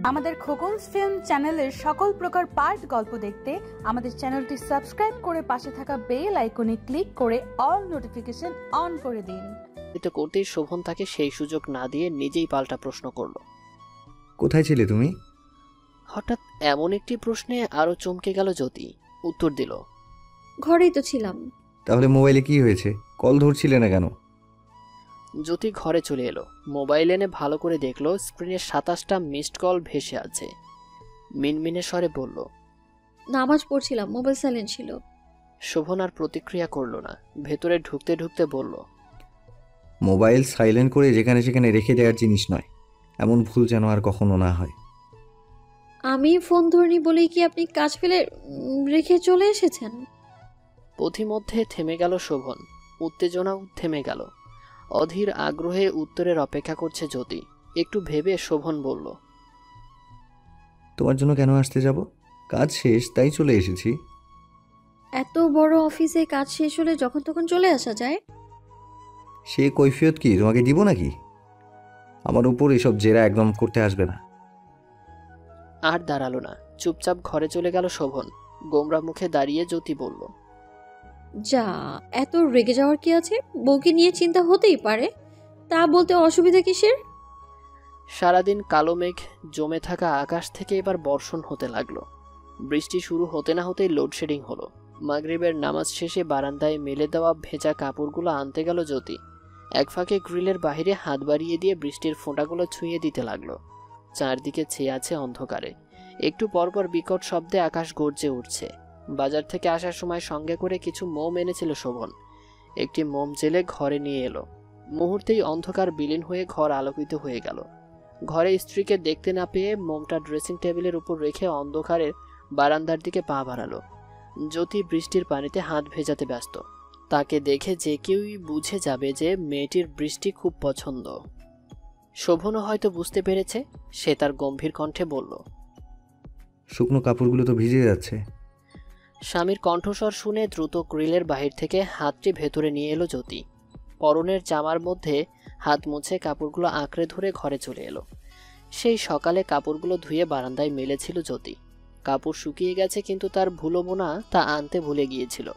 আমাদের খোকনস ফিল্ম চ্যানেলের সকল প্রকার পার্ট গল্প দেখতে আমাদের চ্যানেলটি সাবস্ক্রাইব করে পাশে থাকা বেল আইকনে ক্লিক করে অল নোটিফিকেশন অন করে দিন। এটা করতেই শোভন তাকে সেই সুযোগ না দিয়ে নিজেই পাল্টা প্রশ্ন করলো, কোথায় ছিলে তুমি? হঠাৎ এমন একটি প্রশ্নে আরো চমকে গেল জ্যোতি। উত্তর দিল, ঘরেই তো ছিলাম। তাহলে মোবাইলে কি হয়েছে? কল ধরছিলে না কেন? জ্যোতি ঘরে চলে এলো, মোবাইল এনে ভালো করে দেখলো স্ক্রিনে 27টা মিসড কল ভেসে আছে। মিনমিনে স্বরে বলল, নামাজ পড়ছিলাম, মোবাইল সাইলেন্ট ছিল। শোভন আর প্রতিক্রিয়া করলো না, ভেতরে ঢুকতে ঢুকতে বলল, মোবাইল সাইলেন্ট করে যেখানে সেখানে রেখে দেওয়ার জিনিস নয়, এমন ভুল যেন আর কখনো না হয়। আমি ফোন ধরিনি বলেই কি আপনি কাজ ফেলে রেখে চলে এসেছেন? পথিমধ্যে থেমে গেল শোভন, উত্তেজনাও থেমে গেল। অধীর আগ্রহে উত্তরের অপেক্ষা করছে জ্যোতি। একটু ভেবে শোভন বলল, তোমার জন্য কেন আসতে যাব? কাজ শেষ তাই চলে এসেছি। এত বড় অফিসে কাজ শেষ হলে যখন তখন চলে আসা যায়? সে কৈফিয়ত কি তোমাকে দিব নাকি? আমার উপর এসব জেরা একদম করতে আসবে না। আর দাঁড়ালো না, চুপচাপ ঘরে চলে গেল শোভন। গোমরা মুখে দাঁড়িয়ে জ্যোতি বলল, যা, এত রেগে যাওয়ার কি আছে? বউকে নিয়ে চিন্তা হতেই পারে, তা বলতে অসুবিধা কিসের? সারাদিন কালো মেঘ জমে থাকা আকাশ থেকে এবার বর্ষণ হতে লাগলো। বৃষ্টি শুরু হতে না হতেই লোডশেডিং হলো। মাগরিবের নামাজ শেষে বারান্দায় মেলে দেওয়া ভেজা কাপড়গুলো আনতে গেল জ্যোতি। এক ফাঁকে গ্রিলের বাইরে হাত বাড়িয়ে দিয়ে বৃষ্টির ফোঁটাগুলো ছুঁয়ে দিতে লাগলো। চারদিকে ছেয়ে আছে অন্ধকারে। একটু পরপর বিকট শব্দে আকাশ গর্জে উঠছে। বাজার থেকে আসার সময় সঙ্গে করে কিছু মোম এনেছিল শোভন। একটি মোম জেলে ঘরে নিয়ে এলো। মুহূর্তেই অন্ধকার বিলীন হয়ে ঘর আলোকিত হয়ে গেল। ঘরে স্ত্রীকে দেখতে না পেয়ে মোমটা ড্রেসিং টেবিলের উপর রেখে অন্ধকারের বারান্দার দিকে পা বাড়ালো। জ্যোতি বৃষ্টির পানিতে হাত ভেজাতে ব্যস্ত। তাকে দেখে যে কেউই বুঝে যাবে যে মেয়েটির বৃষ্টি খুব পছন্দ। শোভনও হয়তো বুঝতে পেরেছে। সে তার গম্ভীর কণ্ঠে বলল, শুকনো কাপড়গুলো তো ভিজে যাচ্ছে। স্বামীর কণ্ঠস্বর শুনে দ্রুত গ্রিলের বাহির থেকে হাতটি ভেতরে নিয়ে এলো জ্যোতি। পরনের জামার মধ্যে হাত মুছে কাপড়গুলো আঁকড়ে ধরে ঘরে চলে এলো। সেই সকালে কাপড়গুলো ধুয়ে বারান্দায় মেলেছিল জ্যোতি। কাপড় শুকিয়ে গেছে, কিন্তু তার ভুলবোনা তা আনতে ভুলে গিয়েছিল।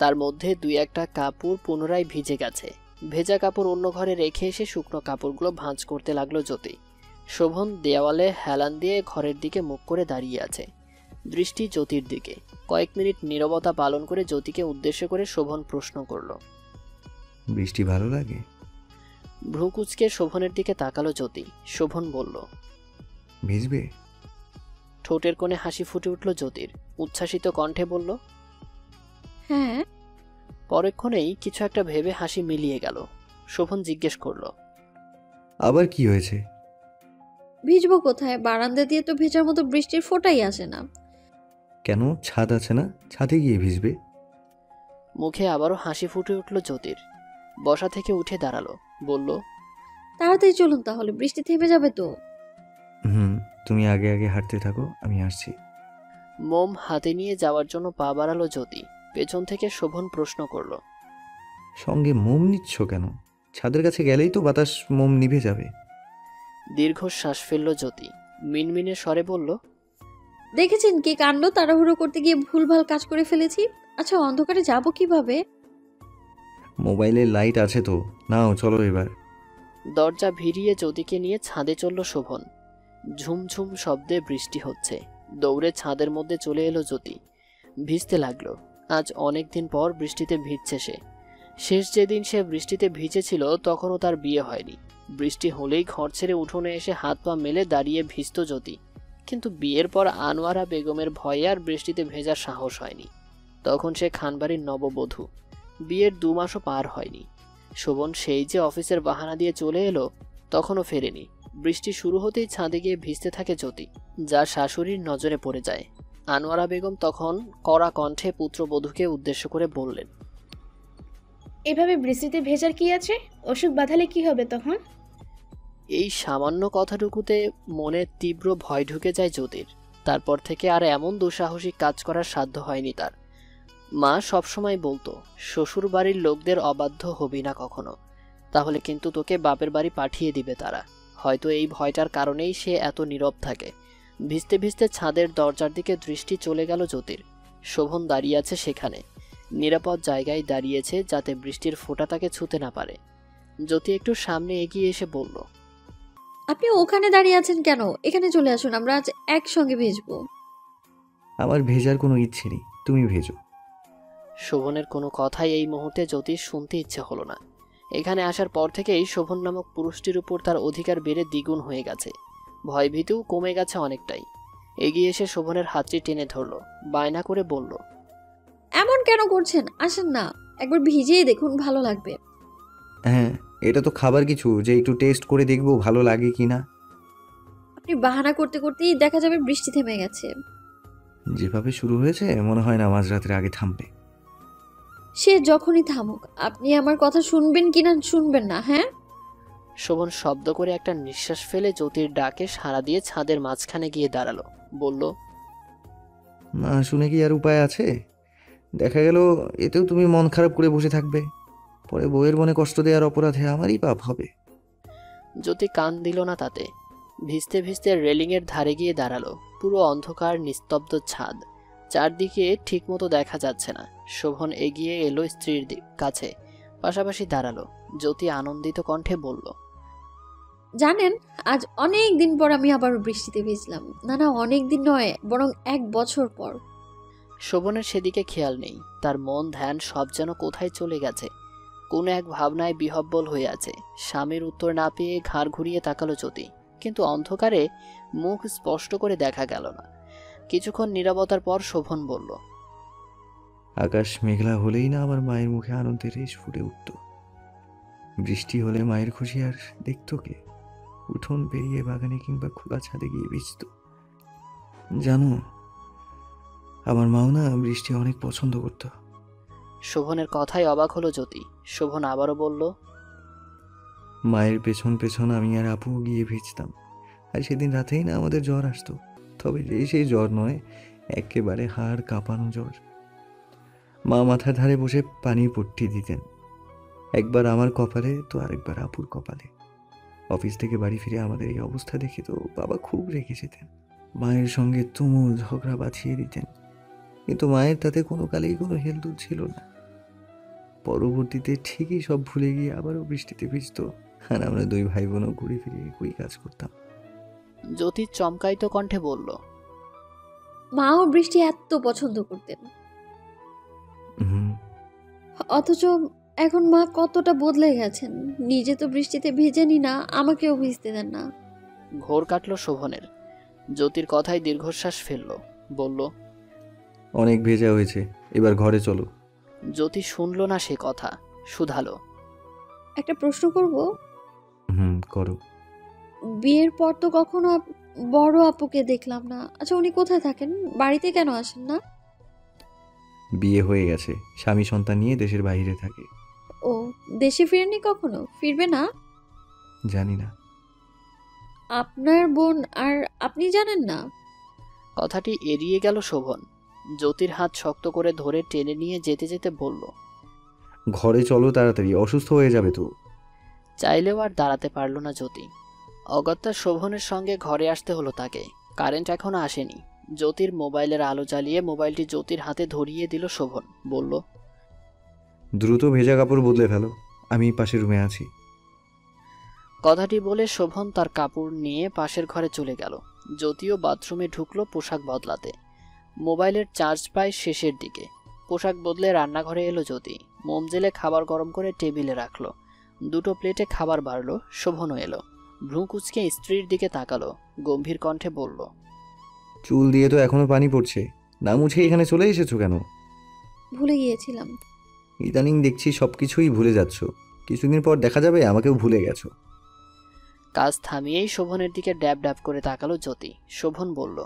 তার মধ্যে দুই একটা কাপড় পুনরায় ভিজে গেছে। ভেজা কাপড় অন্য ঘরে রেখে এসে শুকনো কাপড়গুলো ভাঁজ করতে লাগলো জ্যোতি। শোভন দেওয়ালে হেলান দিয়ে ঘরের দিকে মুখ করে দাঁড়িয়ে আছে, দৃষ্টি জ্যোতির দিকে। কয়েক মিনিট নীরবতা পালন করে জ্যোতিকে উদ্দেশ্য করে শোভন প্রশ্ন করল, বৃষ্টি ভালো লাগে? ভ্রুকুচকে শোভনের দিকে তাকালো জ্যোতি। শোভন বলল, ভিজবে? ঠোঁটের কোণে হাসি ফুটে উঠল জ্যোতির। উচ্ছ্বাসিত কণ্ঠে বলল, হ্যাঁ। পরক্ষণেই কিছু একটা ভেবে হাসি মিলিয়ে গেল। শোভন জিজ্ঞেস করল, আবার কি হয়েছে? ভিজবো কোথায়? বারান্দা দিয়ে তো ভেজার মতো বৃষ্টির ফোঁটাই আসে না। কেন, ছাদ আছে না? ছাদে গিয়ে ভিজবে। মুখে আবারও হাসি ফুটে উঠল জ্যোতির। বসা থেকে উঠে দাঁড়ালো, বলল, তাড়াতাড়ি চলুন, তাহলে বৃষ্টি থেমে যাবে তো। তুমি আগে আগে হাঁটতে থাকো, আমি আসছি। মোম হাতে নিয়ে যাওয়ার জন্য পা বাড়ালো জ্যোতি। পেছন থেকে শোভন প্রশ্ন করল, সঙ্গে মোম নিচ্ছ কেন? ছাদের কাছে গেলেই তো বাতাস মোম নিভে যাবে। দীর্ঘশ্বাস ফেলল জ্যোতি। মিনমিনে স্বরে বলল, দেখেছেন কি কাণ্ড, তাড়াহুড়ো করতে গিয়ে ভুলভাল কাজ করে ফেলেছি। আচ্ছা, অন্ধকারে যাব কিভাবে? মোবাইলে লাইট আছে তো, নাও চলো এবার। দরজা ভিড়িয়ে জ্যোতিকে নিয়ে ছাদে চলল শোভন। ঝুমঝুম শব্দে বৃষ্টি হচ্ছে। দৌড়ে ছাদের মধ্যে চলে এলো জ্যোতি। ভিজতে লাগলো। আজ অনেক দিন পর বৃষ্টিতে ভিজছে সে। শেষ যেদিন সে বৃষ্টিতে ভিজেছিল তখনও তার বিয়ে হয়নি। বৃষ্টি হলেই ঘর ছেড়ে উঠোনে এসে হাত পা মেলে দাঁড়িয়ে ভিজত জ্যোতি। কিন্তু বিয়ের পর আনোয়ারা বেগমের ভয়ে আর বৃষ্টিতে ভেজার সাহস হয়নি। তখন সে খানবাড়ির নববধূ। বিয়ের 2 মাসও পার হয়নি। শোভন সেই যে অফিসের বাহানা দিয়ে চলে এলো, তখনও ফেরেনি। বৃষ্টি শুরু হতেই ছাদে গিয়ে ভিজতে থাকে জ্যোতি, যা শাশুড়ির নজরে পড়ে যায়। আনোয়ারা বেগম তখন কড়া কণ্ঠে পুত্রবধূকে উদ্দেশ্য করে বললেন, এভাবে বৃষ্টিতে ভেজার কি আছে? অসুখ বাঁধালে কি হবে তখন? এই সামান্য কথাটুকুতে মনে তীব্র ভয় ঢুকে যায় জ্যোতির। তারপর থেকে আর এমন দুঃসাহসিক কাজ করার সাধ্য হয়নি তার। মা সবসময় বলতো, শ্বশুর বাড়ির লোকদের অবাধ্য হবি না কখনো, তাহলে কিন্তু তোকে বাপের বাড়ি পাঠিয়ে দিবে তারা। হয়তো এই ভয়টার কারণেই সে এত নীরব থাকে। ভিজতে ভিজতে ছাদের দরজার দিকে দৃষ্টি চলে গেল জ্যোতির। শোভন দাঁড়িয়ে আছে সেখানে, নিরাপদ জায়গায় দাঁড়িয়েছে যাতে বৃষ্টির ফোঁটা তাকে ছুঁতে না পারে। জ্যোতি একটু সামনে এগিয়ে এসে বলল, আপনি ওখানে দাঁড়িয়ে আছেন কেন? এখানে চলে আসুন, আমরা আজ একসঙ্গে ভিজবো। আমার ভেজার কোনো ইচ্ছে নেই, তুমি ভেজো। শোভনের কোনো কথাই এই মুহূর্তে জ্যোতির শুনতে ইচ্ছে হলো না। এখানে আসার পর থেকেই শোভন নামক পুরুষটির উপর তার অধিকার বেড়ে দ্বিগুণ হয়ে গেছে। ভয়ভীতিও কমে গেছে অনেকটাই। এগিয়ে এসে শোভনের হাতটি টেনে ধরল, বায়না করে বলল, এমন কেন করছেন? আসেন না, একবার ভিজিয়ে দেখুন, ভালো লাগবে। হ্যাঁ, এটা তো খাবার কিছু যে একটু টেস্ট করে দেখবো ভালো লাগে কি না। আপনি বাহানা করতে করতেই দেখা যাবে বৃষ্টি থেমে গেছে। যেভাবে শুরু হয়েছে মনে হয় না মাঝরাতের আগে থামবে। সে যখনই থামুক, আপনি আমার কথা শুনবেন কিনা শুনবেন না? হ্যাঁ, শোভন শব্দ করে একটা নিঃশ্বাস ফেলে জ্যোতির ডাকে সাড়া দিয়ে ছাদের মাঝখানে গিয়ে দাঁড়ালো। বলল, না শুনে কি আর উপায় আছে? দেখা গেল এতেও তুমি মন খারাপ করে বসে থাকবে। পরে বউয়ের মনে কষ্ট দেওয়ার অপরাধে আমারই পাপ হবে। জ্যোতি কান দিল না তাতে। ভিজতে ভিজতে রেলিংয়ের ধারে গিয়ে দাঁড়ালো। পুরো অন্ধকার, নিস্তব্ধ ছাদ, চারদিকে ঠিকমতো দেখা যাচ্ছে না। শোভন এগিয়ে এলো স্ত্রীর কাছে, পাশাপাশি দাঁড়ালো। জ্যোতি আনন্দিত কণ্ঠে বলল, জানেন আজ অনেক দিন পর আমি আবারও বৃষ্টিতে ভিজলাম। না না, অনেক দিন নয়, বরং 1 বছর পর। শোভনের সেদিকে খেয়াল নেই। তার মন ধ্যান সব যেন কোথায় চলে গেছে। কোনো এক ভাবনায় বিহব্বল হয়ে আছে। স্বামীর উত্তর না পেয়ে ঘাড় ঘুরিয়ে তাকালো জ্যোতি, কিন্তু অন্ধকারে মুখ স্পষ্ট করে দেখা গেল না। কিছুক্ষণ নীরবতার পর শোভন বলল, আকাশ মেঘলা হলেই না আমার মায়ের মুখে আনন্দের রেশ ফুটে উঠত। বৃষ্টি হলে মায়ের খুশি আর দেখতো কে? উঠোন পেরিয়ে বাগানে কিংবা খোলা ছাদে গিয়ে ভিজত। জানো, আমার মাও না বৃষ্টি অনেক পছন্দ করত। শোভনের কথায় অবাক হলো জ্যোতি। শোভন আবারও বলল, মায়ের পেছন পেছন আমি আর আপু গিয়ে ভিজতাম। আর সেদিন রাতেই না আমাদের জ্বর আসতো। তবে যে সেই জ্বর নয়, একেবারে হাড় কাঁপানো জ্বর। মা মাথার ধারে বসে পানি পট্টি দিতেন, একবার আমার কপালে তো আরেকবার আপুর কপালে। অফিস থেকে বাড়ি ফিরে আমাদের এই অবস্থা দেখে তো বাবা খুব রেগে যেতেন। মায়ের সঙ্গে তুমুল ঝগড়া বাঁধিয়ে দিতেন, কিন্তু মায়ের তাতে কোনো কালেই কোনো হেলদোল ছিল না। পরবর্তীতে ঠিকই সব ভুলে গিয়ে আবারও বৃষ্টিতে ভিজত, আর আমরা 2 ভাই বোনও ঘুরে ফিরে একই কাজ করতাম। জ্যোতি চমকায়িত কণ্ঠে বলল, মাও বৃষ্টি এত পছন্দ করতেন, হুম, অথচ এখন মা কতটা বদলে গেছেন। নিজে তো বৃষ্টিতে ভিজেনি না, আমাকেও ভিজতে দেন না। ঘোর কাটল শোভনের। জ্যোতির কথায় দীর্ঘশ্বাস ফেলল, বলল, অনেক ভেজা হয়েছে, এবার ঘরে চলো। জ্যোতি শুনল না সে কথা, শুধালো, একটা প্রশ্ন করব? করো। বিয়ের পর তো কখনো বড় আপুকে দেখলাম না। আচ্ছা, উনি কোথায় থাকেন? বাড়িতে কেন আসেন না? বিয়ে হয়ে গেছে, স্বামী সন্তান নিয়ে দেশের বাইরে থাকে। ও, দেশে ফিরেননি কখনো? ফিরবে না? জানি না। আপনার বোন আর আপনি জানেন না? কথাটি এড়িয়ে গেল শোভন। জ্যোতির হাত শক্ত করে ধরে টেনে নিয়ে যেতে যেতে বলল, ঘরে চলো তাড়াতাড়ি, অসুস্থ হয়ে যাবে তো। চাইলেও আর দাঁড়াতে পারল না জ্যোতি। অগত্যা শোভনের সঙ্গে ঘরে আসতে হলো তাকে। কারেন্ট এখনো আসেনি। জ্যোতির মোবাইলের আলো জ্বালিয়ে মোবাইলটি জ্যোতির হাতে ধরিয়ে দিল শোভন। বলল, দ্রুত ভেজা কাপড় বদলে ফেলো, আমি পাশের রুমে আছি। কথাটি বলে শোভন তার কাপড় নিয়ে পাশের ঘরে চলে গেল। জ্যোতিও বাথরুমে ঢুকলো পোশাক বদলাতে। মোবাইলের চার্জ প্রায় শেষের দিকে। পোশাক বদলে রান্নাঘরে এলো জ্যোতি। মোম জেলে খাবার গরম করে টেবিলে রাখলো। 2টো প্লেটে খাবার বাড়লো। শোভনও এলো। ভ্রু কুচকে স্ত্রীর দিকে তাকালো, গম্ভীর কণ্ঠে বলল, চুল দিয়ে তো এখনো পানি পড়ছে, না মুছে এখানে চলে এসেছো কেন? ভুলে গিয়েছিলাম। ইদানিং দেখছি সবকিছুই ভুলে যাচ্ছ, কিছুদিন পর দেখা যাবে আমাকেও ভুলে গেছো। কাজ থামিয়েই শোভনের দিকে ড্যাব ড্যাব করে তাকালো জ্যোতি। শোভন বলল,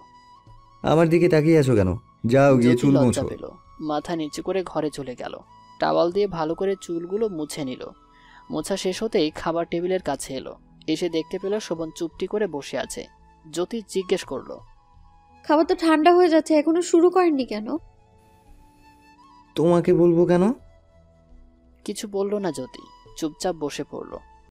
আমার দিকে তাকিয়ে আছো কেন? যাও গিয়ে জ্যোতি চুল লজ্জা মোছো। পেল। মাথা নিচু করে ঘরে চলে গেল। টাওয়াল দিয়ে ভালো করে চুলগুলো মুছে নিল। মোছা শেষ হতেই খাবার টেবিলের কাছে এলো। এসে দেখতে পেল শোভন চুপটি করে বসে আছে। জ্যোতি জিজ্ঞেস করলো, খাবার তো ঠান্ডা হয়ে যাচ্ছে, এখনো শুরু করেননি কেন? তোমাকে বলবো কেন? কিছু বলল না জ্যোতি, চুপচাপ বসে পড়ল।